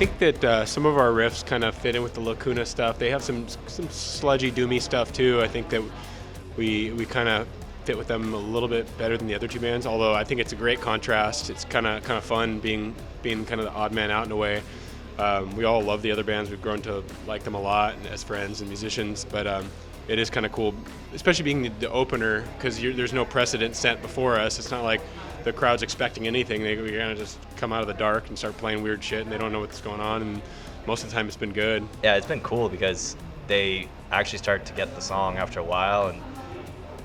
think that some of our riffs kind of fit in with the Lacuna stuff. They have some sludgy, doomy stuff too. I think that we kind of fit with them a little bit better than the other two bands. Although I think it's a great contrast. It's kind of fun being kind of the odd man out in a way. We all love the other bands. We've grown to like them a lot as friends and musicians. But it is kind of cool, especially being the opener, because there's no precedent set before us. It's not like the crowd's expecting anything. We kind of just come out of the dark and start playing weird shit, and they don't know what's going on. And most of the time, it's been good. Yeah, it's been cool because they actually start to get the song after a while. And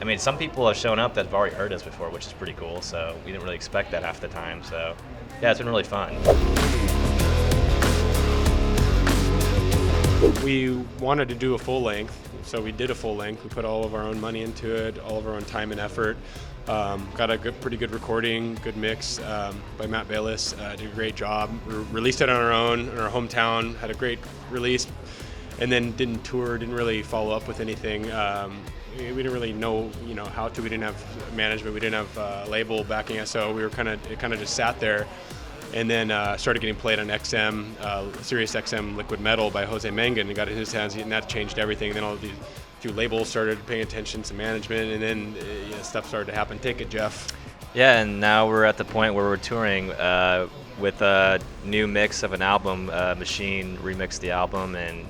I mean, some people have shown up that have already heard us before, which is pretty cool. So we didn't really expect that half the time. So yeah, it's been really fun. We wanted to do a full length, so we did a full length. We put all of our own money into it, all of our own time and effort. Got a pretty good recording, good mix by Matt Bayless. Did a great job. Released it on our own in our hometown. Had a great release, and then didn't tour. Didn't really follow up with anything. We didn't really know, how to. We didn't have management. We didn't have label backing us, so it kind of just sat there. And then started getting played on XM, Sirius XM Liquid Metal by Jose Mangan, and got it in his hands, and that changed everything. And then all these few labels started paying attention to management, and then stuff started to happen. Take it, Jeff. Yeah, and now we're at the point where we're touring with a new mix of an album. Machine remixed the album, and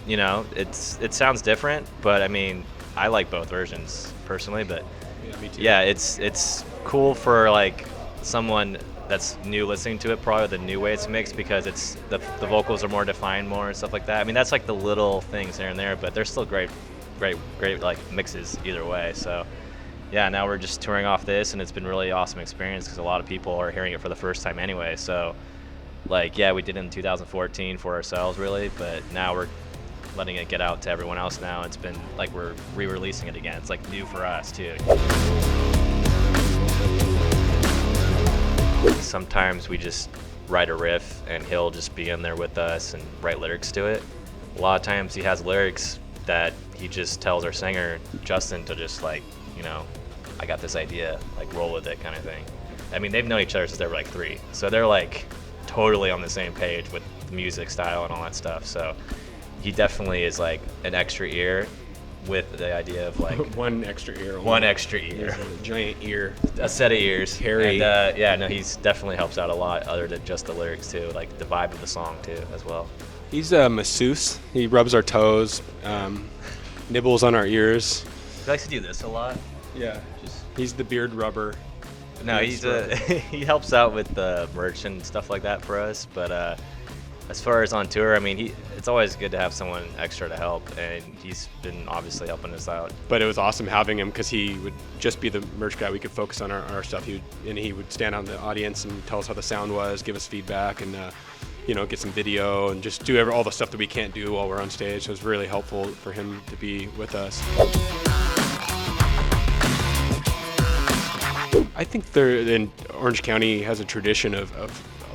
it sounds different, but I mean, I like both versions personally. But Yeah, me too. yeah, it's cool for like someone that's new listening to it, probably the new way it's mixed, because it's the vocals are more defined more and stuff like that. I mean, that's like the little things here and there, but they're still great like mixes either way. So yeah, now we're just touring off this, and it's been really awesome experience because a lot of people are hearing it for the first time anyway. So like, yeah, we did it in 2014 for ourselves really, but now we're letting it get out to everyone else now. It's been like we're re-releasing it again. It's like new for us too. Sometimes we just write a riff and he'll just be in there with us and write lyrics to it. A lot of times he has lyrics that he just tells our singer, Justin, to just like, I got this idea, like roll with it kind of thing. I mean, they've known each other since they were like 3. So they're like totally on the same page with the music style and all that stuff. So he definitely is like an extra ear with the idea of like one extra ear. One extra ear. A giant ear. A set of ears. Hairy. And he's definitely helps out a lot other than just the lyrics too, like the vibe of the song too as well. He's a masseuse. He rubs our toes, nibbles on our ears. He likes to do this a lot. Yeah, he's the beard rubber. No, he helps out with the merch and stuff like that for us. But as far as on tour, I mean, it's always good to have someone extra to help, and he's been obviously helping us out. But it was awesome having him because he would just be the merch guy. We could focus on our stuff. He would stand out in the audience and tell us how the sound was, give us feedback, and get some video and just do all the stuff that we can't do while we're on stage. So it was really helpful for him to be with us. I think Orange County has a tradition of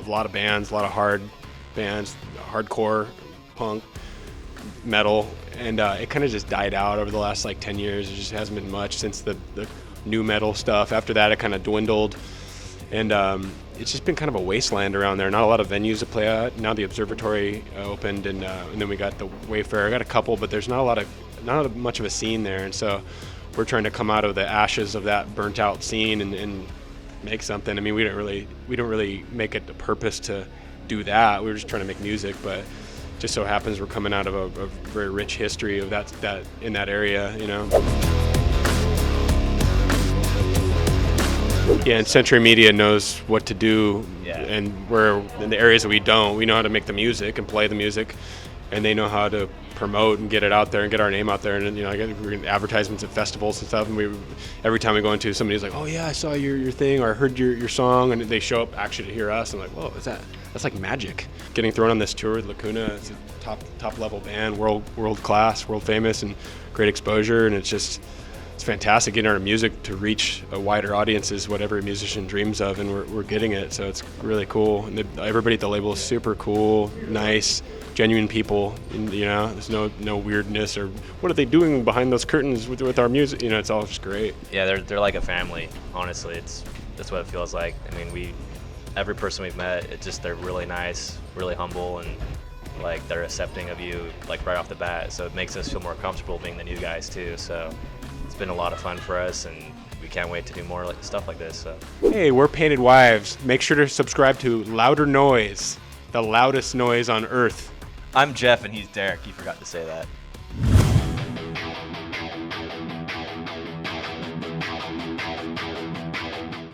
a lot of bands, a lot of hard bands, hardcore, punk, metal, and it kind of just died out over the last 10 years. It just hasn't been much since the new metal stuff. After that, it kind of dwindled, and it's just been kind of a wasteland around there. Not a lot of venues to play at. Now the Observatory opened, and then we got the Wayfarer. I got a couple, but there's not much of a scene there, and so we're trying to come out of the ashes of that burnt out scene and make something. I mean, we don't really make it a purpose to do that. We were just trying to make music, but just so happens we're coming out of a very rich history of that in that area, Yeah, and Century Media knows what to do, Yeah. and where in the areas that we don't, we know how to make the music and play the music, and they know how to promote and get it out there and get our name out there. And we're in advertisements at festivals and stuff, and every time we go into, somebody's like, oh yeah, I saw your thing, or I heard your song, and they show up actually to hear us. I'm like, whoa, that's like magic. Getting thrown on this tour with Lacuna, it's a top level band, world class, world famous, and great exposure, and it's fantastic getting our music to reach a wider audience is what every musician dreams of, and we're getting it. So it's really cool. And everybody at the label is super cool, nice, genuine people. And, there's no weirdness or what are they doing behind those curtains with our music. It's all just great. Yeah, they're like a family. Honestly, that's what it feels like. I mean, every person we've met, they're really nice, really humble, and like they're accepting of you like right off the bat. So it makes us feel more comfortable being the new guys too. So it's been a lot of fun for us, and we can't wait to do more like stuff like this. So Hey, we're Painted Wives. Make sure to subscribe to Louder Noise, the loudest noise on earth. I'm Jeff, and he's Derek. You forgot to say that.